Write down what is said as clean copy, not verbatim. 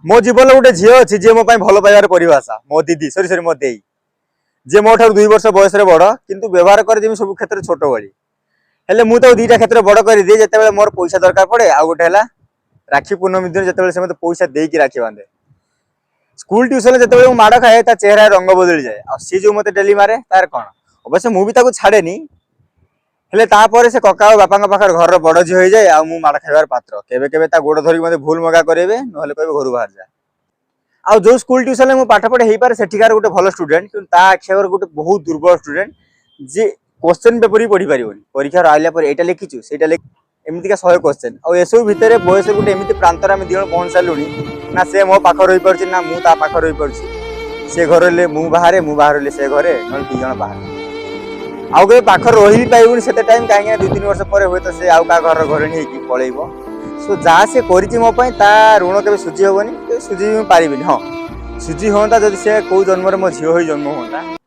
मो जीवन गोटे झील अच्छी जी मो भल पाइबार परिभाषा मो दीदी सरी सरी मो दे जे मो ठार 2 वर्ष बयस बड़ किंतु व्यवहार करे सब क्षेत्र छोट बड़ी हेले मु तो दीटा क्षेत्र बड़ कर दिए जिते मोर पैसा दरकार पड़े आ गोटे है राखी पूर्णमी दिन जिते से मत पैसा देकी राखी बांधे स्कूल ट्यूशन जिते माड़ खाए चेहरा रंग बदली जाए आ सी जो मत डेली मारे तार कौन अवश्य मुझे छाड़ेनी हेले तापर से कका और बापा पाखर घर बड़ झी हो जाए आ माड़ खाइबार पात्र केबे केबे ता गोड़ धरिक मते भूल मगा करेबे नहले कहबे घर बाहर जा आ जो स्कूल ट्यूशन में पाठ पढ़े पारे सेठिकार गोटे भल स्टूडेंट कि आखिर गोटे बहुत दुर्बल स्टूडेंट जे क्वेश्चन पेपर ही पढ़ी पारिबनी परीक्षा आइला पर एटा लिखिचु सेटा एमतीका 100 क्वेश्चन आ एसबू भितर बयस गोटे एमती प्रांतर आम दिजन पहुँच सारूनी ना से मो पाख रही पार्छ ना मु ता पाख रही पार्छ से घर ले मु बाहर से घरे न दिजन बाहर आउ कहीं पाखर रही पाइबुनि से टाइम कहीं 2-3 वर्ष पर हुए तो से आउ का घर घर नहीं पलैब सो जहाँ से कर मो ता ऋण के सुझी हेनी सुझी पारिनी हाँ सुझी हाँ जब से कौ जन्म मो झील हो जन्म हाँ।